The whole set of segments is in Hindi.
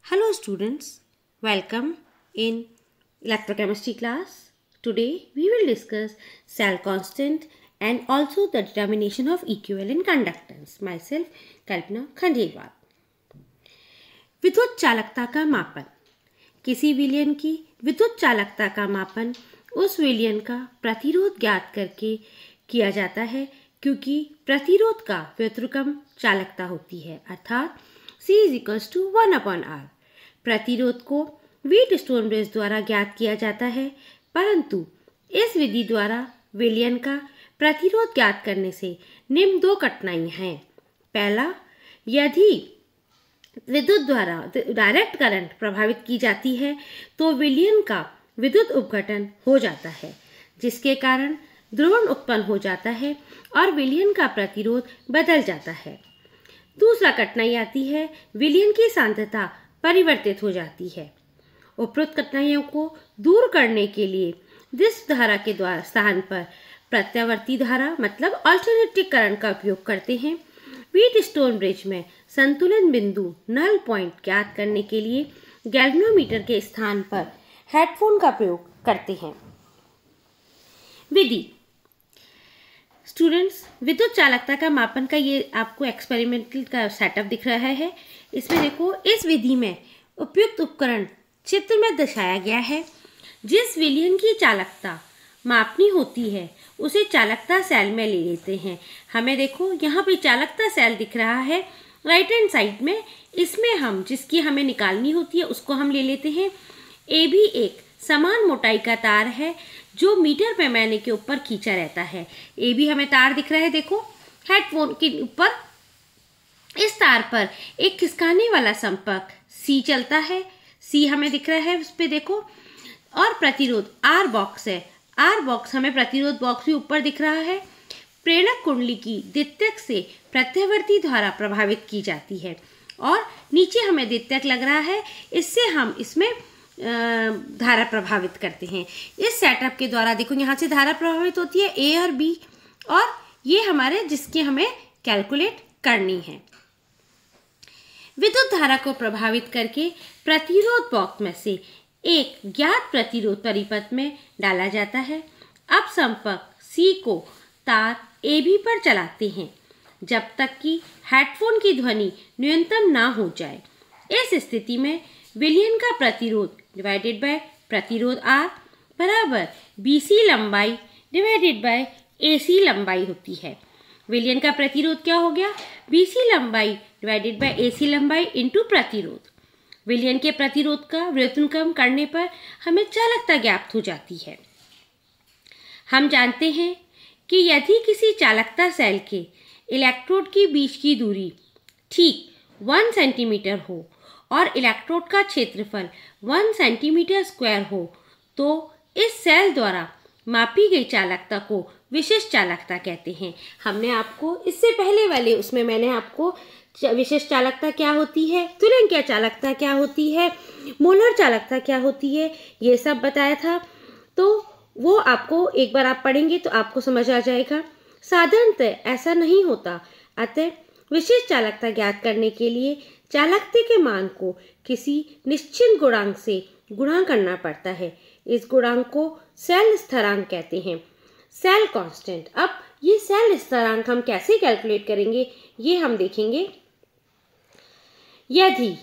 Hello students, welcome in electrochemistry class. Today we will discuss cell constant and also the determination of equivalent conductance. Myself Kalpana Khandelwal. विद्युत चालकता का मापन। किसी विलयन की विद्युत चालकता का मापन उस विलयन का प्रतिरोध ज्ञात करके किया जाता है, क्योंकि प्रतिरोध का व्युत्क्रम चालकता होती है, अर्थात C = 1/R। प्रतिरोध को व्हीटस्टोन-ब्रिज द्वारा ज्ञात किया जाता है, परंतु इस विधि द्वारा विलयन का प्रतिरोध ज्ञात करने से निम्न दो कठिनाइयां हैं। पहला, यदि विद्युत द्वारा डायरेक्ट करंट प्रभावित की जाती है तो विलयन का विद्युत उपघटन हो जाता है, जिसके कारण ध्रुवण उत्पन्न हो जाता है और विलयन का प्रतिरोध बदल जाता है। दूसरा कठिनाई आती है, विलयन की सांद्रता परिवर्तित हो जाती है। उपरोक्त कठिनाइयों को दूर करने के लिए जिस धारा के द्वारा स्थान पर प्रत्यावर्ती धारा मतलब अल्टरनेटिंग करंट का उपयोग करते हैं, व्हीटस्टोन ब्रिज में संतुलन बिंदु नल पॉइंट ज्ञात करने के लिए गैल्वेनोमीटर के स्थान पर हेडफोन का प्रयोग करते हैं। विधि। स्टूडेंट्स, विद्युत चालकता का मापन का ये आपको एक्सपेरिमेंटल का सेटअप दिख रहा है। इसमें देखो, इस विधि में उपयुक्त उपकरण चित्र में दर्शाया गया है। जिस विलयन की चालकता मापनी होती है उसे चालकता सेल में ले लेते हैं। हमें देखो यहाँ पे चालकता सेल दिख रहा है राइट हैंड साइड में। इसमें हम जिसकी हमें निकालनी होती है उसको हम ले लेते हैं। ए भी एक समान मोटाई का तार है जो मीटर पैमाने के ऊपर खींचा रहता है। ए भी हमें तार दिख रहा है, देखो हेडफोन के ऊपर। इस तार पर एक खिसकाने वाला संपर्क सी चलता है, सी हमें दिख रहा है उस पे देखो। और प्रतिरोध आर बॉक्स है, आर बॉक्स हमें प्रतिरोध बॉक्स भी ऊपर दिख रहा है। प्रेरक कुंडली की द्वितीयक से प्रत्यावर्ती धारा प्रभावित की जाती है और नीचे हमें द्वितीयक लग रहा है, इससे हम इसमें धारा प्रभावित करते हैं। इस सेटअप के द्वारा देखो यहाँ से धारा प्रभावित होती है ए और बी, और ये हमारे जिसकी हमें कैलकुलेट करनी है। विद्युत धारा को प्रभावित करके प्रतिरोध बॉक्स में से एक ज्ञात प्रतिरोध परिपथ में डाला जाता है। अब संपर्क सी को तार ए बी पर चलाते हैं जब तक कि हेडफोन की ध्वनि न्यूनतम ना हो जाए। इस स्थिति में विलयन का प्रतिरोध डिवाइडेड बाय प्रतिरोध आर बराबर बीसी लंबाई डिवाइडेड बाय एसी लंबाई होती है। विलयन का प्रतिरोध क्या हो गया? बीसी लंबाई डिवाइडेड बाय एसी लंबाई इंटू प्रतिरोध। विलयन के प्रतिरोध का व्युत्क्रम करने पर हमें चालकता ज्ञात हो जाती है। हम जानते हैं कि यदि किसी चालकता सेल के इलेक्ट्रोड के बीच की दूरी ठीक 1 सेंटीमीटर हो और इलेक्ट्रोड का क्षेत्रफल 1 सेंटीमीटर स्क्वायर हो, तो इस सेल द्वारा मापी गई चालकता को विशिष्ट चालकता कहते हैं। हमने आपको इससे पहले वाले उसमें मैंने आपको विशिष्ट चालकता क्या होती है, तुल्यनिकीय चालकता क्या होती है, मोलर चालकता क्या होती है, ये सब बताया था। तो वो आपको एक बार आप पढ़ेंगे तो आपको समझ आ जाएगा। साधारणतः ऐसा नहीं होता, अतः विशिष्ट चालकता ज्ञात करने के लिए चालकता के मान को किसी निश्चित गुणांक से गुणा करना पड़ता है। इस गुणांक को सेल स्थिरांक कहते हैं, सेल कांस्टेंट। अब ये सेल स्थिरांक हम कैसे कैलकुलेट करेंगे ये हम देखेंगे। यदि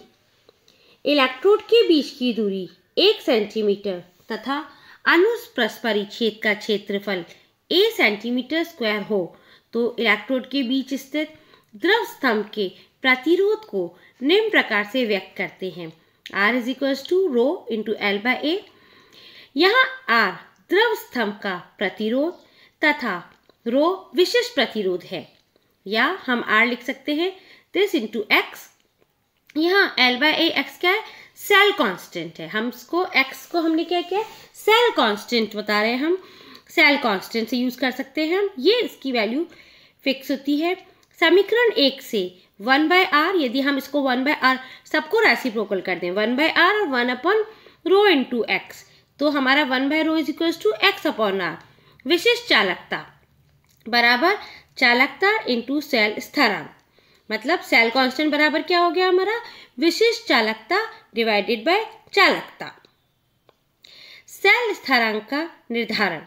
इलेक्ट्रोड के बीच की दूरी 1 सेंटीमीटर तथा अनुप्रस्थ परिच्छेद का क्षेत्रफल a सेंटीमीटर स्क्वायर हो, तो इलेक्ट्रोड के बीच स्थित द्रव स्तंभ के प्रतिरोध को निम्न प्रकार से व्यक्त करते हैं। R = ρ×L/A। यहाँ R द्रव स्तंभ का प्रतिरोध तथा ρ विशिष्ट प्रतिरोध है, या हम R लिख सकते हैं this into X। यहाँ L/A X क्या है? सेल कांस्टेंट है। हम इसको X को हमने क्या किया? सेल कांस्टेंट बता रहे हैं, हम सेल कांस्टेंट से यूज कर सकते हैं। हम ये इसकी वैल्यू फिक्स होती है। समीकरण 1 से 1/R, यदि हम इसको 1/R सबको रेसिप्रोकल कर दें, 1/R और 1/ρ×X, तो हमारा 1/ρ = X/R। विशिष्ट चालकता बराबर चालकता इंटू सेल स्थिरांक। मतलब सेल कांस्टेंट बराबर क्या हो गया हमारा, विशिष्ट चालकता डिवाइडेड बाय चालकता। सेल स्थिरांक का निर्धारण,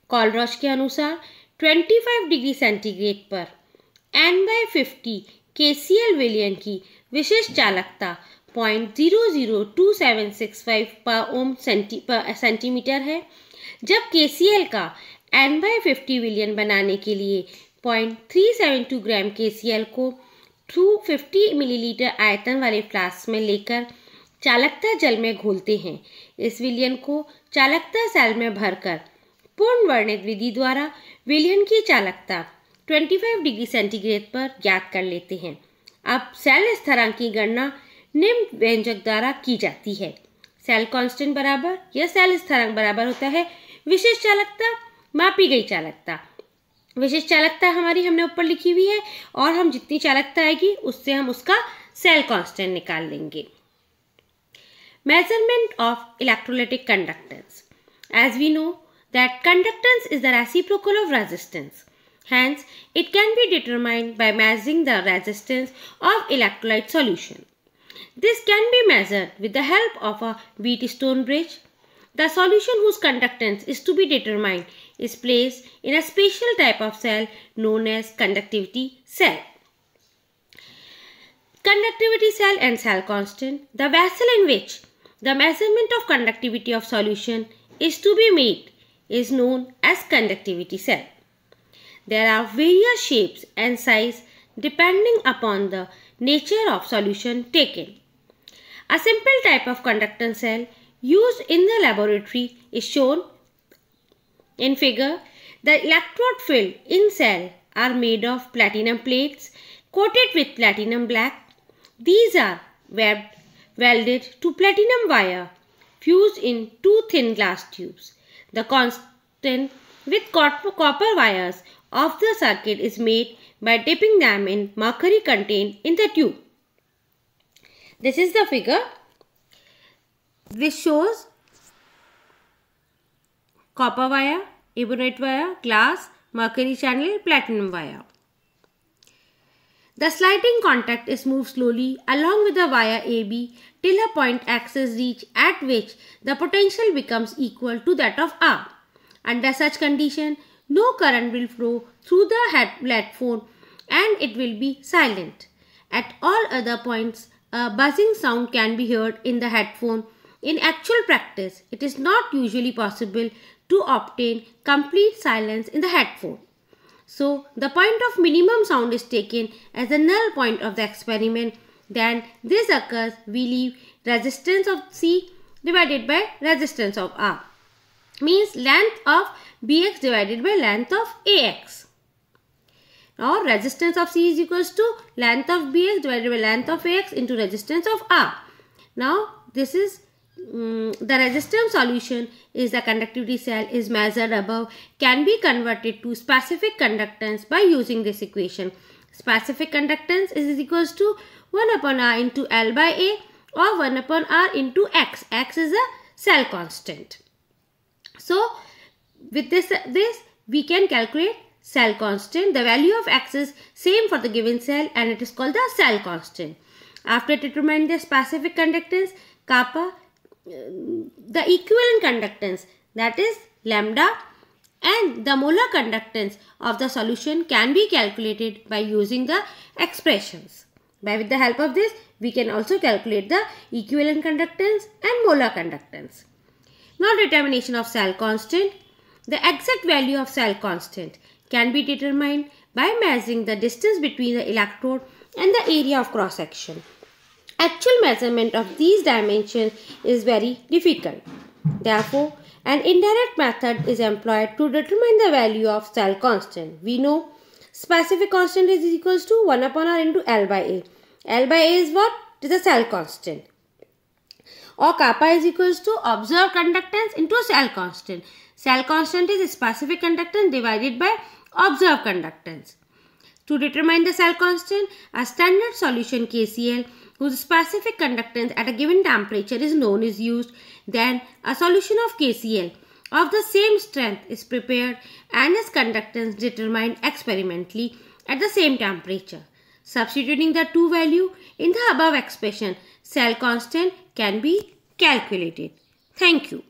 कोलरॉच के अनुसार 25 डिग्री सेंटीग्रेड पर N/50 KCl विलयन की विशिष्ट चालकता 0.002765 पर ओम सेंटीमीटर है, जब KCl का N/50 विलयन बनाने के लिए 0.372 ग्राम KCl को 250 मिलीलीटर आयतन वाले फ्लास्क में लेकर चालकता जल में घोलते हैं। इस विलयन को चालकता सेल में भरकर पूर्ण वर्णित विधि द्वारा विलयन की चालकता 25 डिग्री सेंटीग्रेड पर ज्ञात कर लेते हैं। अब सेल स्थिरांक की गणना निम्न व्यंजक द्वारा की जाती है। सेल कांस्टेंट बराबर या सेल स्थिरांक बराबर होता है विशिष्ट चालकता मापी गई चालकता। विशिष्ट चालकता हमारी हमने ऊपर लिखी हुई है और हम जितनी चालकता आएगी उससे हम उसका सेल कांस्टेंट निकाल लेंगे। Measurement of electrolytic conductance. As we know that conductance is the reciprocal of resistance. Hence, it can be determined by measuring the resistance of electrolyte solution. This can be measured with the help of a Wheatstone bridge. The solution whose conductance is to be determined is placed in a special type of cell known as conductivity cell. Conductivity cell and cell constant. The vessel in which the measurement of conductivity of solution is to be made is known as conductivity cell. There are various shapes and size depending upon the nature of solution taken. A simple type of conductance cell used in the laboratory is shown in figure. The electrode filled in cell are made of platinum plates coated with platinum black. These are welded to platinum wire fused in two thin glass tubes. The constant with copper wires of the circuit is made by dipping them in mercury contained in the tube. This is the figure. This shows copper wire, ebonite wire, glass, mercury channel, platinum wire. The sliding contact is moved slowly along with the wire AB till a point X is reached at which the potential becomes equal to that of R. Under such condition, no current will flow through the headphone and it will be silent. At all other points, a buzzing sound can be heard in the headphone. In actual practice, it is not usually possible to obtain complete silence in the headphone. So, the point of minimum sound is taken as the null point of the experiment. Then, this occurs, we leave resistance of C divided by resistance of R. Means length of Bx divided by length of Ax. Now, resistance of C is equals to length of Bx divided by length of Ax into resistance of R. Now, this is the resistance solution is the conductivity cell is measured above can be converted to specific conductance by using this equation. Specific conductance is equals to 1 upon R into L by A or 1 upon R into X. X is a cell constant. So, with this we can calculate cell constant. The value of X is same for the given cell and it is called the cell constant. After determining the specific conductance, kappa, the equivalent conductance, that is lambda, and the molar conductance of the solution can be calculated by using the expressions. With the help of this, we can also calculate the equivalent conductance and molar conductance. Now, determination of cell constant. The exact value of cell constant can be determined by measuring the distance between the electrode and the area of cross section. Actual measurement of these dimensions is very difficult. Therefore, an indirect method is employed to determine the value of cell constant. We know specific constant is equals to 1 upon R into L by A. L by A is what? It is the cell constant. Or kappa is equals to observed conductance into cell constant. Cell constant is specific conductance divided by observed conductance. To determine the cell constant, a standard solution KCl whose specific conductance at a given temperature is known is used. Then a solution of KCl of the same strength is prepared and its conductance determined experimentally at the same temperature. Substituting the two value in the above expression, cell constant can be calculated. Thank you.